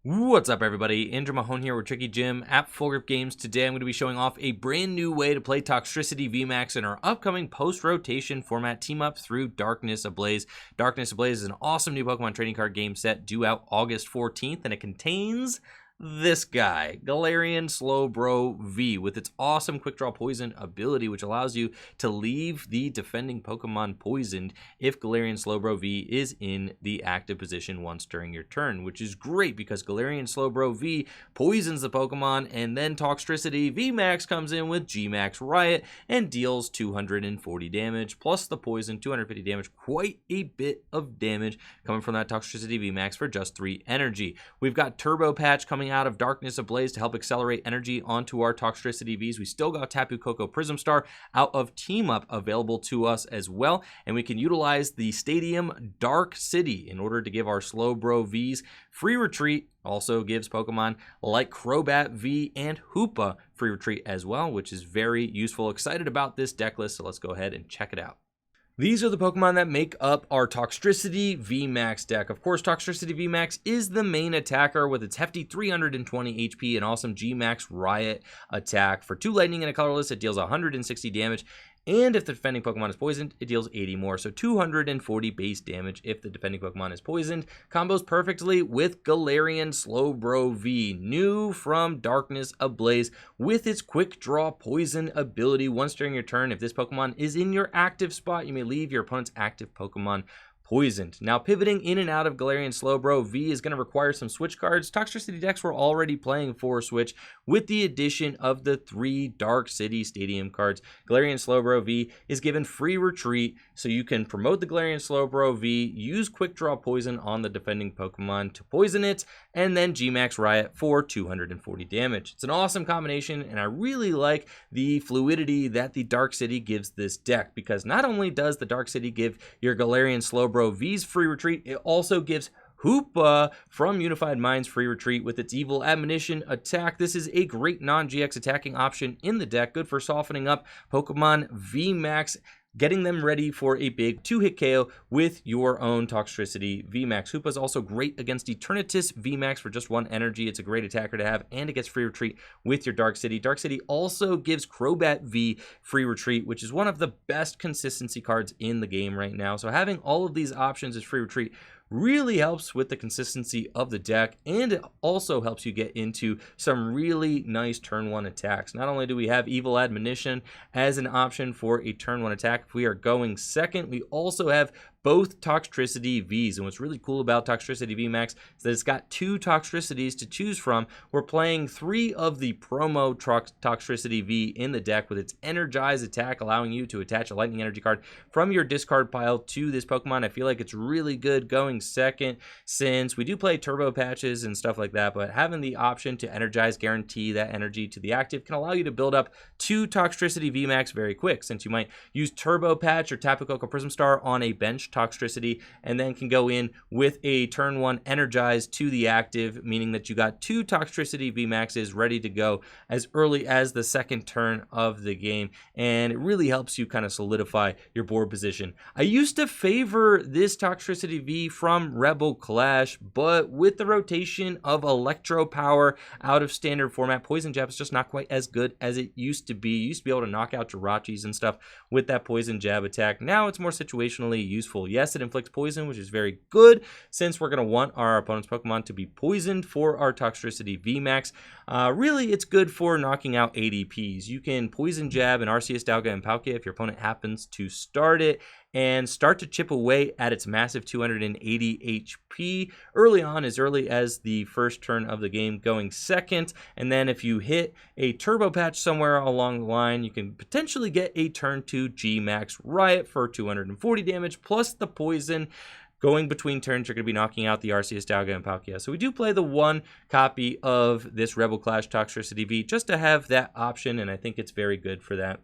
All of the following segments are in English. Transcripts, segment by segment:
What's up, everybody? Andrew Mahone here with Tricky Jim at Full Grip Games. Today I'm going to be showing off a brand new way to play Toxtricity VMAX in our upcoming post-rotation format team-up through Darkness Ablaze. Darkness Ablaze is an awesome new Pokemon trading card game set due out August 14th, and it contains this guy, Galarian Slowbro V, with its awesome Quick Draw Poison ability, which allows you to leave the defending Pokemon poisoned if Galarian Slowbro V is in the active position once during your turn, which is great because Galarian Slowbro V poisons the Pokemon, and then Toxtricity VMAX comes in with Gmax Riot and deals 240 damage, plus the poison, 250 damage, quite a bit of damage coming from that Toxtricity VMAX for just 3 energy. We've got Turbo Patch coming out of Darkness Ablaze to help accelerate energy onto our Toxtricity Vs. We still got Tapu Koko Prism Star out of Team Up available to us as well, and we can utilize the Stadium Dark City in order to give our Slowbro Vs free retreat. Also gives Pokemon like Crobat V and Hoopa free retreat as well, which is very useful. Excited about this deck list, so let's go ahead and check it out. These are the Pokemon that make up our Toxtricity VMAX deck. Of course, Toxtricity VMAX is the main attacker with its hefty 320 HP and awesome Gmax Riot attack. For 2 lightning and a colorless, it deals 160 damage. And if the defending Pokemon is poisoned, it deals 80 more. So 240 base damage if the defending Pokemon is poisoned. Combos perfectly with Galarian Slowbro V, new from Darkness Ablaze, with its Quick Draw Poison ability. Once during your turn, if this Pokemon is in your active spot, you may leave your opponent's active Pokemon poisoned. Now, pivoting in and out of Galarian Slowbro V is going to require some switch cards. Toxtricity decks were already playing for switch with the addition of the 3 Dark City Stadium cards. Galarian Slowbro V is given free retreat, so you can promote the Galarian Slowbro V, use Quick Draw Poison on the defending Pokemon to poison it, and then Gmax Riot for 240 damage. It's an awesome combination, and I really like the fluidity that the Dark City gives this deck, because not only does the Dark City give your Galarian Slowbro V's free retreat, it also gives Hoopa from Unified Minds free retreat with its Evil Admonition attack. This is a great non-GX attacking option in the deck, good for softening up Pokemon VMAX, getting them ready for a big 2-hit KO with your own Toxtricity VMAX. Hoopa is also great against Eternatus VMAX for just 1 energy. It's a great attacker to have, and it gets free retreat with your Dark City. Dark City also gives Crobat V free retreat, which is one of the best consistency cards in the game right now. So having all of these options as free retreat really helps with the consistency of the deck, and it also helps you get into some really nice turn 1 attacks. Not only do we have Evil Admonition as an option for a turn 1 attack if we are going second, we also have both Toxtricity Vs. And what's really cool about Toxtricity VMAX is that it's got 2 Toxtricities to choose from. We're playing 3 of the promo Toxtricity V in the deck with its Energize attack, allowing you to attach a Lightning Energy card from your discard pile to this Pokemon. I feel like it's really good going second, since we do play Turbo Patches and stuff like that, but having the option to Energize, guarantee that energy to the active, can allow you to build up 2 Toxtricity VMAX very quick, since you might use Turbo Patch or Tapu Koko Prism Star on a bench Toxtricity, and then can go in with a turn 1 Energize to the active, meaning that you got 2 Toxtricity VMAXs ready to go as early as the second turn of the game, and it really helps you kind of solidify your board position. I used to favor this Toxtricity V from Rebel Clash, but with the rotation of Electro Power out of standard format, Poison Jab is just not quite as good as it used to be. You used to be able to knock out Jirachis and stuff with that Poison Jab attack. Now it's more situationally useful. Yes, it inflicts poison, which is very good, since we're going to want our opponent's Pokemon to be poisoned for our Toxtricity VMAX. Really, it's good for knocking out ADPs. You can Poison Jab and Arceus, Dialga, and Palkia if your opponent happens to start it, and start to chip away at its massive 280 HP early on, as early as the first turn of the game going second. And then if you hit a Turbo Patch somewhere along the line, you can potentially get a turn 2 Gmax Riot for 240 damage, plus the poison. Going between turns, you're going to be knocking out the Arceus, Dialga, and Palkia. So we do play the 1 copy of this Rebel Clash Toxtricity V just to have that option, and I think it's very good for that.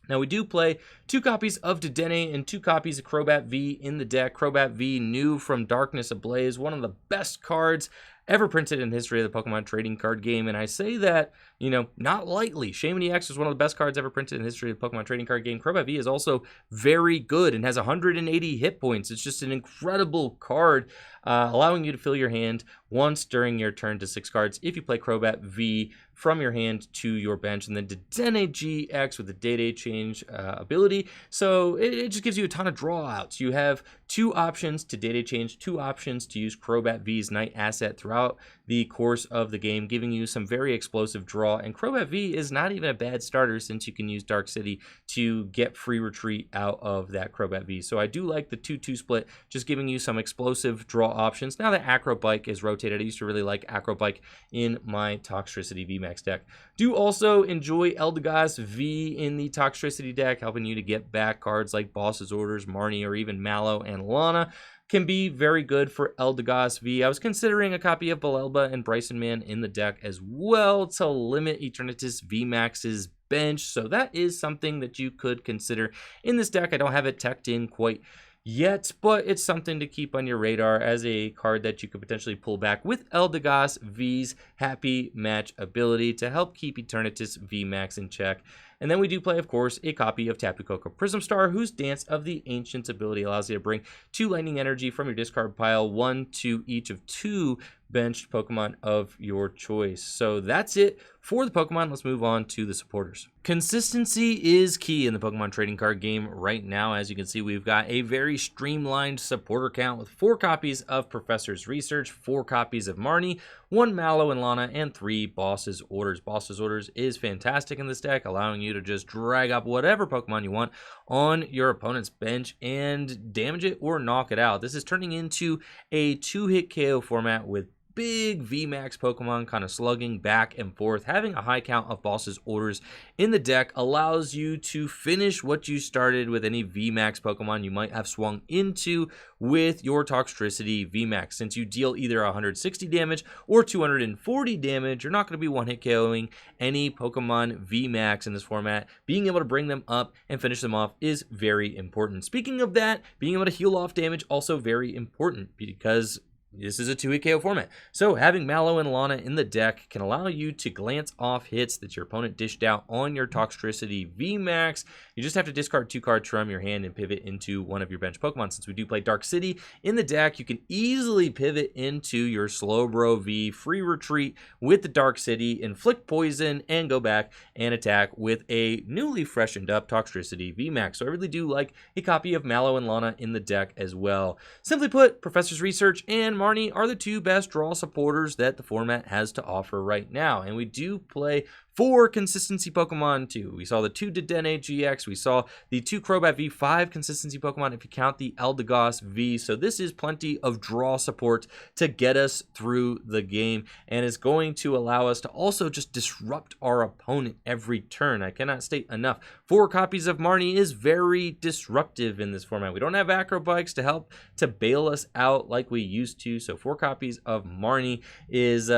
Now, we do play 2 copies of Dedenne and 2 copies of Crobat V in the deck. Crobat V, new from Darkness Ablaze, one of the best cards ever printed in the history of the Pokemon trading card game. And I say that, you know, not lightly. Shaymin EX is one of the best cards ever printed in the history of the Pokemon trading card game. Crobat V is also very good and has 180 hit points. It's just an incredible card, allowing you to fill your hand once during your turn to 6 cards if you play Crobat V from your hand to your bench. And then Dedenne GX with the Day-Day change ability. So it just gives you a ton of draw outs. You have 2 options to Day-Day change, 2 options to use Crobat V's Night asset throughout the course of the game, giving you some very explosive draw. And Crobat V is not even a bad starter since you can use Dark City to get free retreat out of that Crobat V. So I do like the 2-2 split, just giving you some explosive draw options. Now that Acro Bike is rotated, I used to really like Acro Bike in my Toxtricity VMAX deck. Do also enjoy Eldegoss V in the Toxtricity deck, helping you to get back cards like Boss's Orders, Marnie, or even Mallow and Lana. Can be very good for Eldegoss V. I was considering a copy of Balelba and Bryson Man in the deck as well to limit Eternatus VMAX's bench, so that is something that you could consider in this deck. I don't have it teched in quite yet, but it's something to keep on your radar as a card that you could potentially pull back with Eldegoss V's Happy Match ability to help keep Eternatus VMAX in check. And then we do play, of course, a copy of Tapu Koko Prism Star, whose Dance of the Ancients ability allows you to bring 2 lightning energy from your discard pile, 1 to each of 2 benched Pokemon of your choice. So that's it for the Pokemon. Let's move on to the supporters. Consistency is key in the Pokemon trading card game right now. As you can see, we've got a very streamlined supporter count with 4 copies of Professor's Research, 4 copies of Marnie, 1 Mallow and Lana, and 3 Boss's Orders. Boss's Orders is fantastic in this deck, allowing you to just drag up whatever Pokemon you want on your opponent's bench and damage it or knock it out. This is turning into a 2-hit KO format with big VMAX Pokemon kind of slugging back and forth. Having a high count of Boss's Orders in the deck allows you to finish what you started with any VMAX Pokemon you might have swung into with your Toxtricity VMAX. Since you deal either 160 damage or 240 damage, you're not going to be one-hit KOing any Pokemon VMAX in this format. Being able to bring them up and finish them off is very important. Speaking of that, being able to heal off damage also very important because this is a 2-hit KO format. So having Mallow and Lana in the deck can allow you to glance off hits that your opponent dished out on your Toxtricity VMAX. You just have to discard 2 cards from your hand and pivot into one of your bench Pokemon. Since we do play Dark City in the deck, you can easily pivot into your Slowbro V, free retreat with the Dark City, inflict poison, and go back and attack with a newly freshened up Toxtricity VMAX. So I really do like a copy of Mallow and Lana in the deck as well. Simply put, Professor's Research and Marnie are the 2 best draw supporters that the format has to offer right now. And we do play 4 consistency Pokemon too. We saw the 2 Dedenne GX. We saw the 2 Crobat V, 5 consistency Pokemon if you count the Eldegoss V. So this is plenty of draw support to get us through the game and is going to allow us to also just disrupt our opponent every turn. I cannot state enough. 4 copies of Marnie is very disruptive in this format. We don't have Acro Bikes to help to bail us out like we used to. So 4 copies of Marnie is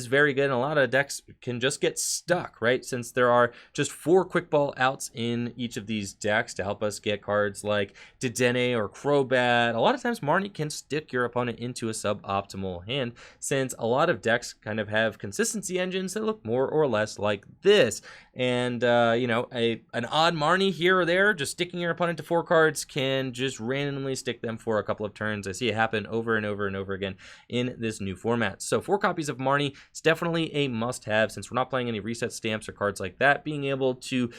very good. And a lot of decks can just get stuck, right? Since there are just 4 quick ball outs in each of these decks to help us get cards like Dedenne or Crobat. A lot of times Marnie can stick your opponent into a suboptimal hand, since a lot of decks kind of have consistency engines that look more or less like this. And you know, an odd Marnie here or there, just sticking your opponent to 4 cards, can just randomly stick them for a couple of turns. I see it happen over and over and over again in this new format. So 4 copies of Marnie is definitely a must-have, since we're not playing any reset stamps or cards like that. Being able to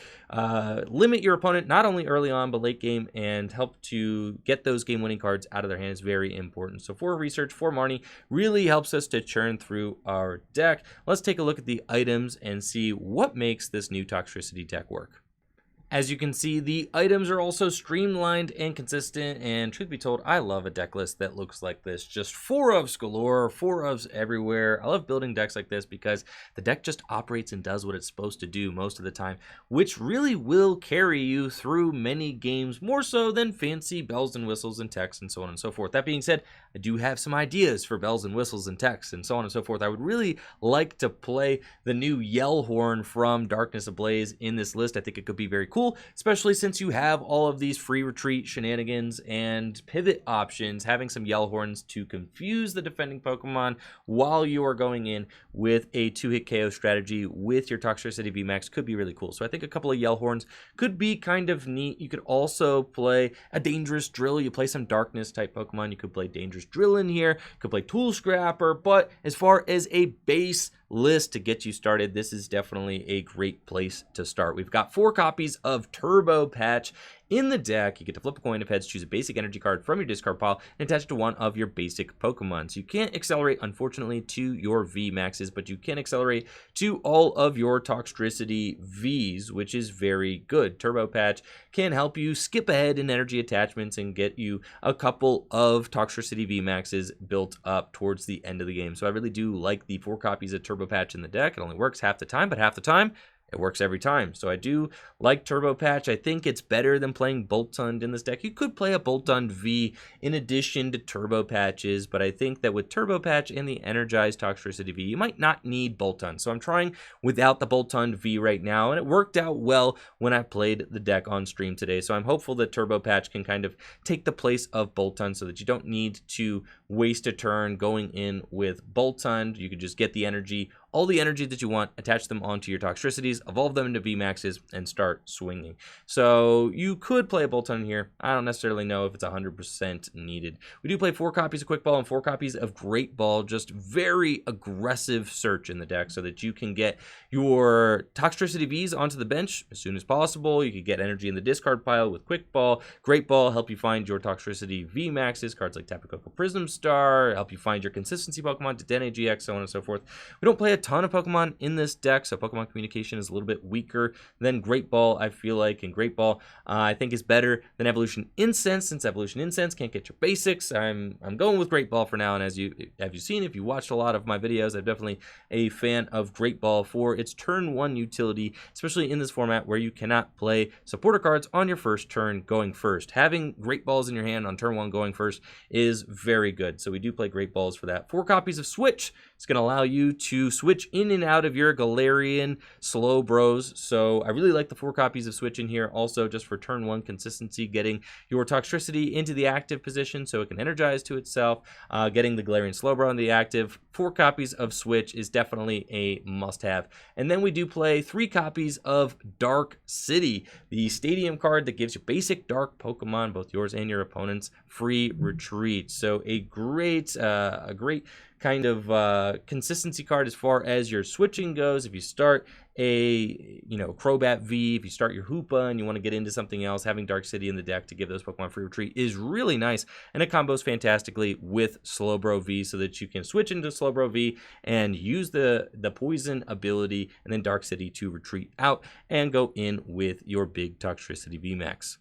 limit your opponent not only early on but late game and help to get those game-winning cards out of their hand is very important. So 4 research, 4 Marnie really helps us to churn through our deck. Let's take a look at the items and see what makes this new Toxtricity deck work. As you can see, the items are also streamlined and consistent, and truth be told, I love a deck list that looks like this. Just 4-ofs galore, 4-ofs everywhere. I love building decks like this because the deck just operates and does what it's supposed to do most of the time, which really will carry you through many games, more so than fancy bells and whistles and text and so on and so forth. That being said, I do have some ideas for bells and whistles and text and so on and so forth. I would really like to play the new Yell Horn from Darkness Ablaze in this list. I think it could be very cool. cool, especially since you have all of these free retreat shenanigans and pivot options. Having some Yell Horns to confuse the defending Pokemon while you are going in with a 2-hit KO strategy with your Toxtricity VMAX could be really cool. So I think a couple of Yell Horns could be kind of neat. You could also play a Dangerous Drill. You play some Darkness type Pokemon. You could play Dangerous Drill in here. You could play Tool Scrapper. But as far as a base list to get you started, this is definitely a great place to start. We've got 4 copies of Turbo Patch in the deck. You get to flip a coin of heads, choose a basic energy card from your discard pile, and attach it to one of your basic Pokemon. So you can't accelerate, unfortunately, to your VMAXs, but you can accelerate to all of your Toxtricity Vs, which is very good. Turbo Patch can help you skip ahead in energy attachments and get you a couple of Toxtricity VMAXs built up towards the end of the game. So I really do like the 4 copies of Turbo Patch in the deck. It only works half the time, but half the time it works every time. So I do like Turbo Patch. I think it's better than playing Boltund in this deck. You could play a Boltund V in addition to Turbo Patches, but I think that with Turbo Patch and the Energized Toxtricity V, you might not need Boltund. So I'm trying without the Boltund V right now, and it worked out well when I played the deck on stream today. So I'm hopeful that Turbo Patch can kind of take the place of Boltund so that you don't need to waste a turn going in with Boltund. You could just get the energy, all the energy that you want, attach them onto your Toxtricities, evolve them into VMAXs, and start swinging. So you could play a Boltund here. I don't necessarily know if it's 100% needed. We do play 4 copies of Quick Ball and 4 copies of Great Ball, just very aggressive search in the deck so that you can get your Toxtricity Vs onto the bench as soon as possible. You could get energy in the discard pile with Quick Ball. Great Ball help you find your Toxtricity VMAXs, cards like Tapu Koko Prism Star, help you find your consistency Pokemon, Dedenne GX, so on and so forth. We don't play a ton of Pokemon in this deck, so Pokemon communication is a little bit weaker than Great Ball, I feel like. And Great Ball, I think, is better than Evolution Incense, since Evolution Incense can't get your basics. I'm going with Great Ball for now, and as you've seen, if you watched a lot of my videos, I'm definitely a fan of Great Ball for its turn 1 utility, especially in this format where you cannot play supporter cards on your first turn going first. Having Great Balls in your hand on turn 1 going first is very good, so we do play Great Balls for that. 4 copies of Switch. It's going to allow you to switch in and out of your Galarian Slowbros, so I really like the 4 copies of Switch in here, also just for turn 1 consistency, getting your Toxtricity into the active position so it can energize to itself, getting the Galarian Slowbro in the active. 4 copies of Switch is definitely a must-have. And then we do play 3 copies of Dark City, the stadium card that gives you basic dark Pokemon, both yours and your opponent's, free retreat. So a great kind of consistency card as far as your switching goes. If you start a Crobat V, if you start your Hoopa and you want to get into something else, having Dark City in the deck to give those Pokemon free retreat is really nice, and it combos fantastically with Slowbro V so that you can switch into Slowbro V and use the poison ability and then Dark City to retreat out and go in with your big Toxtricity VMAX.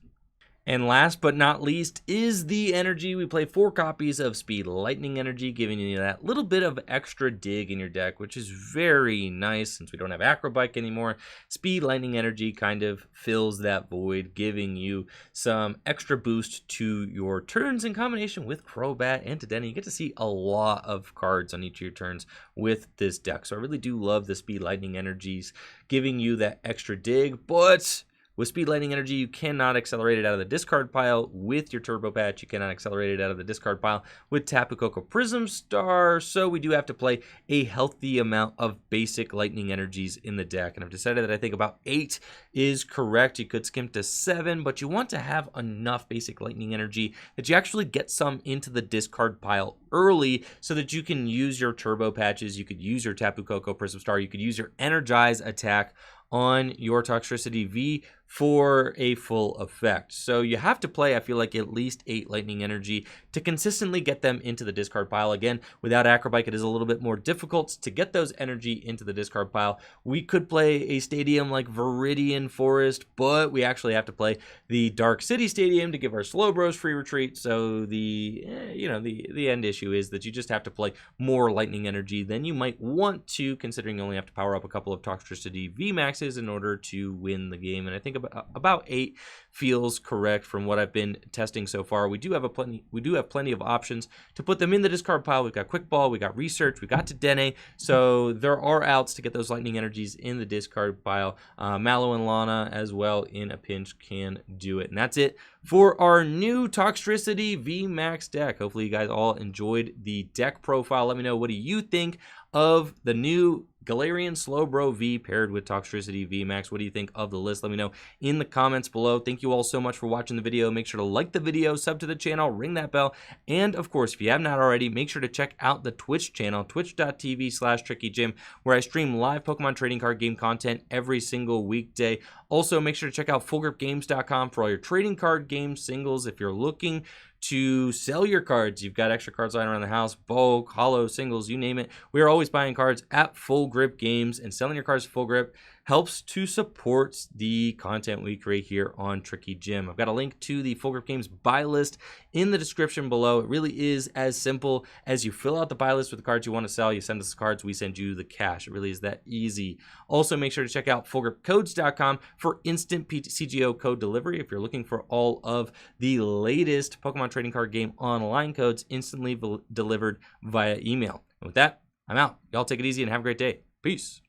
And last but not least is the energy. We play 4 copies of Speed Lightning Energy, giving you that little bit of extra dig in your deck, which is very nice since we don't have Acrobike anymore. Speed Lightning Energy kind of fills that void, giving you some extra boost to your turns in combination with Crobat and Dedenne. You get to see a lot of cards on each of your turns with this deck. So I really do love the Speed Lightning Energies, giving you that extra dig, but with Speed Lightning Energy, you cannot accelerate it out of the discard pile with your Turbo Patch. You cannot accelerate it out of the discard pile with Tapu Koko Prism Star. So we do have to play a healthy amount of basic Lightning Energies in the deck. And I've decided that I think about 8 is correct. You could skimp to 7, but you want to have enough basic Lightning Energy that you actually get some into the discard pile early so that you can use your Turbo Patches. You could use your Tapu Koko Prism Star. You could use your Energize attack on your Toxtricity V for a full effect. So you have to play, I feel like, at least 8 Lightning Energy to consistently get them into the discard pile. Again, without Acrobike, it is a little bit more difficult to get those energy into the discard pile. We could play a stadium like Viridian Forest, but we actually have to play the Dark City Stadium to give our Slowbros free retreat. So the end issue is that you just have to play more Lightning Energy than you might want to, considering you only have to power up a couple of Toxtricity VMAXs in order to win the game. And I think about 8 feels correct from what I've been testing so far. We do have plenty of options to put them in the discard pile. We've got Quick Ball, we got Research, we got Dedenne, so there are outs to get those lightning energies in the discard pile. Mallow and Lana as well in a pinch can do it. And that's it for our new Toxtricity VMAX deck. Hopefully you guys all enjoyed the deck profile. Let me know, what do you think of the new Galarian Slowbro V paired with Toxtricity VMAX? What do you think of the list? Let me know in the comments below. Thank you all so much for watching the video. Make sure to like the video, sub to the channel, ring that bell, and of course, if you have not already, make sure to check out the Twitch channel, twitch.tv/TrickyJim, where I stream live Pokemon trading card game content every single weekday. Also, make sure to check out fullgripgames.com for all your trading card game singles. If you're looking to sell your cards, you've got extra cards lying around the house, bulk, hollow, singles, you name it. We are always buying cards at Full Grip Games, and selling your cards Full Grip helps to support the content we create here on Tricky Jim. I've got a link to the Full Grip Games buy list in the description below. It really is as simple as you fill out the buy list with the cards you want to sell. You send us the cards, we send you the cash. It really is that easy. Also, make sure to check out fullgripcodes.com for instant CGO code delivery. If you're looking for all of the latest Pokemon trading card game online codes instantly delivered via email. And with that, I'm out. Y'all take it easy and have a great day. Peace.